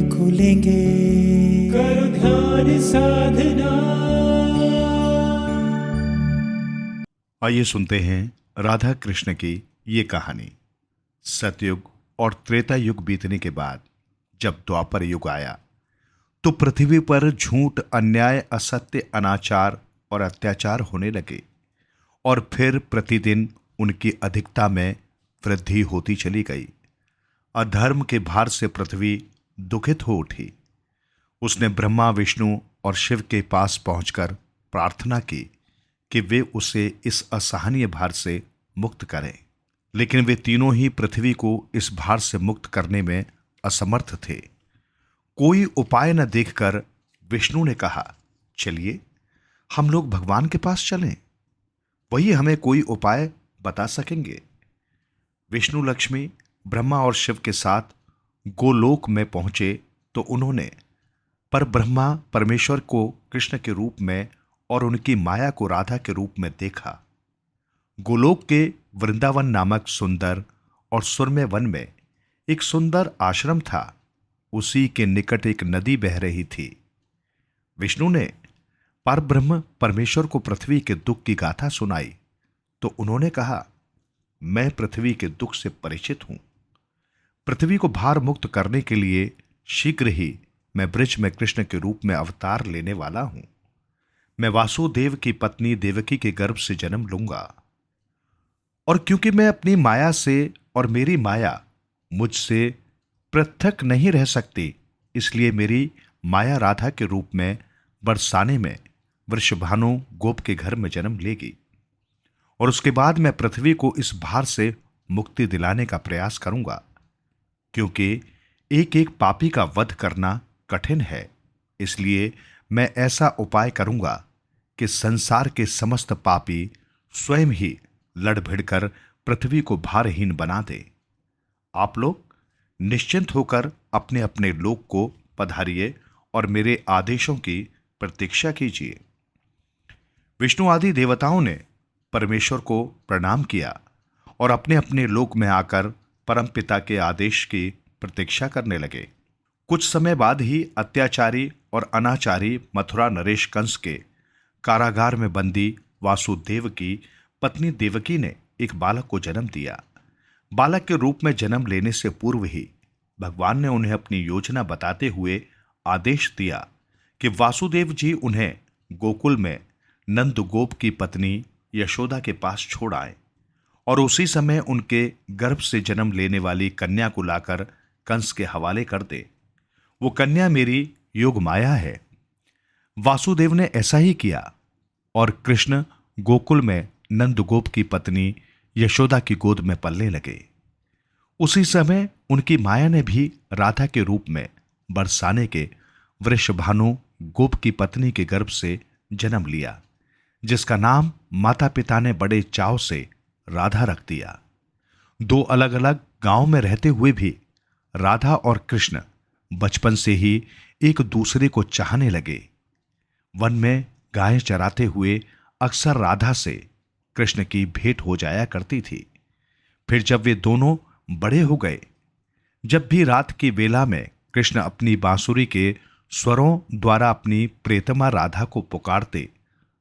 नेत्र खुलेंगे, करो ध्यान साधना। आइए सुनते हैं राधा कृष्ण की ये कहानी। सतयुग और त्रेता युग बीतने के बाद जब द्वापर युग आया तो पृथ्वी पर झूठ, अन्याय, असत्य, अनाचार और अत्याचार होने लगे और फिर प्रतिदिन उनकी अधिकता में वृद्धि होती चली गई। अधर्म के भार से पृथ्वी दुखित हो उठी। उसने ब्रह्मा, विष्णु और शिव के पास पहुंचकर प्रार्थना की कि वे उसे इस असहनीय भार से मुक्त करें, लेकिन वे तीनों ही पृथ्वी को इस भार से मुक्त करने में असमर्थ थे। कोई उपाय न देखकर विष्णु ने कहा, चलिए हम लोग भगवान के पास चलें, वही हमें कोई उपाय बता सकेंगे। विष्णु, लक्ष्मी, ब्रह्मा और शिव के साथ गोलोक में पहुंचे तो उन्होंने पर ब्रह्मा परमेश्वर को कृष्ण के रूप में और उनकी माया को राधा के रूप में देखा। गोलोक के वृंदावन नामक सुंदर और सुरम्य वन में एक सुंदर आश्रम था। उसी के निकट एक नदी बह रही थी। विष्णु ने परब्रह्म परमेश्वर को पृथ्वी के दुख की गाथा सुनाई तो उन्होंने कहा, मैं पृथ्वी के दुख से परिचित हूं। पृथ्वी को भार मुक्त करने के लिए शीघ्र ही मैं ब्रज में कृष्ण के रूप में अवतार लेने वाला हूं। मैं वासुदेव की पत्नी देवकी के गर्भ से जन्म लूंगा और क्योंकि मैं अपनी माया से और मेरी माया मुझसे पृथक नहीं रह सकती, इसलिए मेरी माया राधा के रूप में बरसाने में वृषभानु गोप के घर में जन्म लेगी और उसके बाद मैं पृथ्वी को इस भार से मुक्ति दिलाने का प्रयास करूंगा। क्योंकि एक एक पापी का वध करना कठिन है, इसलिए मैं ऐसा उपाय करूंगा कि संसार के समस्त पापी स्वयं ही लड़ भिड़कर पृथ्वी को भारहीन बना दे। आप लोग निश्चिंत होकर अपने अपने लोक को पधारिए और मेरे आदेशों की प्रतीक्षा कीजिए। विष्णु आदि देवताओं ने परमेश्वर को प्रणाम किया और अपने अपने लोक में आकर परमपिता के आदेश की प्रतीक्षा करने लगे। कुछ समय बाद ही अत्याचारी और अनाचारी मथुरा नरेश कंस के कारागार में बंदी वासुदेव की पत्नी देवकी ने एक बालक को जन्म दिया। बालक के रूप में जन्म लेने से पूर्व ही भगवान ने उन्हें अपनी योजना बताते हुए आदेश दिया कि वासुदेव जी उन्हें गोकुल में नंद गोप की पत्नी यशोदा के पास छोड़ आए और उसी समय उनके गर्भ से जन्म लेने वाली कन्या को लाकर कंस के हवाले कर दे। वो कन्या मेरी योग माया है। वासुदेव ने ऐसा ही किया और कृष्ण गोकुल में नंदगोप की पत्नी यशोदा की गोद में पलने लगे। उसी समय उनकी माया ने भी राधा के रूप में बरसाने के वृषभानु गोप की पत्नी के गर्भ से जन्म लिया, जिसका नाम माता पिता ने बड़े चाव से राधा रख दिया। दो अलग अलग गांव में रहते हुए भी राधा और कृष्ण बचपन से ही एक दूसरे को चाहने लगे। वन में गायें चराते हुए अक्सर राधा से कृष्ण की भेंट हो जाया करती थी। फिर जब वे दोनों बड़े हो गए, जब भी रात की वेला में कृष्ण अपनी बांसुरी के स्वरों द्वारा अपनी प्रियतमा राधा को पुकारते,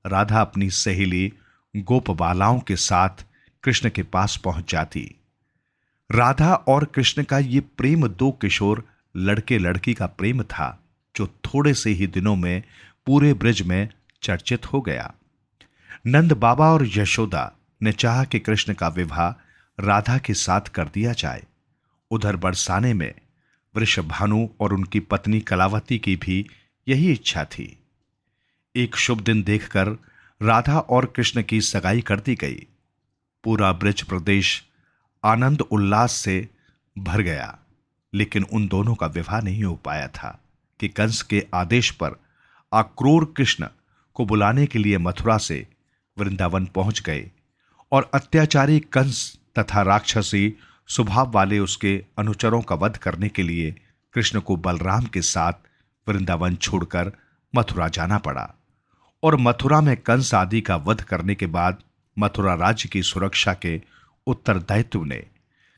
राधा अपनी सहेली गोपबालाओं के साथ कृष्ण के पास पहुंच जाती। राधा और कृष्ण का ये प्रेम दो किशोर लड़के लड़की का प्रेम था, जो थोड़े से ही दिनों में पूरे ब्रज में चर्चित हो गया। नंद बाबा और यशोदा ने चाहा कि कृष्ण का विवाह राधा के साथ कर दिया जाए। उधर बरसाने में वृषभानु और उनकी पत्नी कलावती की भी यही इच्छा थी। एक शुभ दिन देखकर राधा और कृष्ण की सगाई कर दी गई। पूरा ब्रज प्रदेश आनंद उल्लास से भर गया, लेकिन उन दोनों का विवाह नहीं हो पाया था कि कंस के आदेश पर आक्रूर कृष्ण को बुलाने के लिए मथुरा से वृंदावन पहुंच गए और अत्याचारी कंस तथा राक्षसी स्वभाव वाले उसके अनुचरों का वध करने के लिए कृष्ण को बलराम के साथ वृंदावन छोड़कर मथुरा जाना पड़ा। और मथुरा में कंस आदि का वध करने के बाद मथुरा राज्य की सुरक्षा के उत्तरदायित्व ने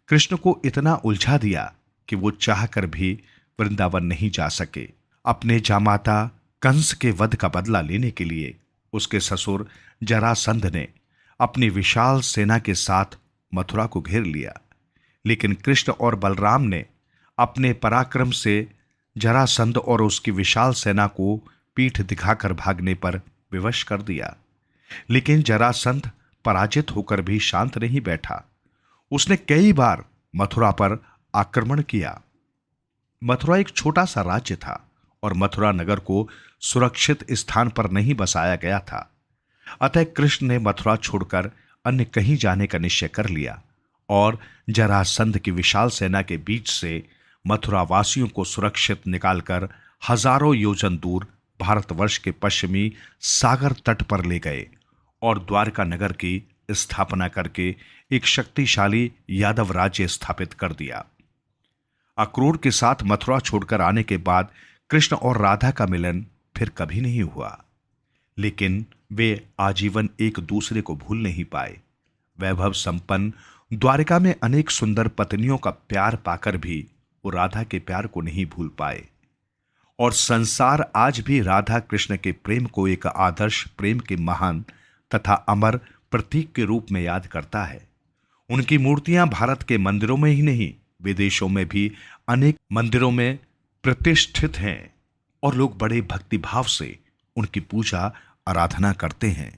कृष्ण को इतना उलझा दिया कि वो चाहकर भी वृंदावन नहीं जा सके। अपने जामाता कंस के वध का बदला लेने के लिए उसके ससुर जरासंध ने अपनी विशाल सेना के साथ मथुरा को घेर लिया, लेकिन कृष्ण और बलराम ने अपने पराक्रम से जरासंध और उसकी विशाल सेना को पीठ दिखाकर भागने पर विवश कर दिया। लेकिन जरासंध पराजित होकर भी शांत नहीं बैठा। उसने कई बार मथुरा पर आक्रमण किया। मथुरा एक छोटा सा राज्य था और मथुरा नगर को सुरक्षित स्थान पर नहीं बसाया गया था। अतः कृष्ण ने मथुरा छोड़कर अन्य कहीं जाने का निश्चय कर लिया और जरासंध की विशाल सेना के बीच से मथुरा वासियों को सुरक्षित निकालकर हजारों योजन दूर भारतवर्ष के पश्चिमी सागर तट पर ले गए और द्वारका नगर की स्थापना करके एक शक्तिशाली यादव राज्य स्थापित कर दिया। अक्रूर के साथ मथुरा छोड़कर आने के बाद कृष्ण और राधा का मिलन फिर कभी नहीं हुआ, लेकिन वे आजीवन एक दूसरे को भूल नहीं पाए। वैभव संपन्न द्वारिका में अनेक सुंदर पत्नियों का प्यार पाकर भी वो राधा के प्यार को नहीं भूल पाए और संसार आज भी राधा कृष्ण के प्रेम को एक आदर्श प्रेम के महान तथा अमर प्रतीक के रूप में याद करता है। उनकी मूर्तियां भारत के मंदिरों में ही नहीं, विदेशों में भी अनेक मंदिरों में प्रतिष्ठित हैं और लोग बड़े भक्तिभाव से उनकी पूजा आराधना करते हैं।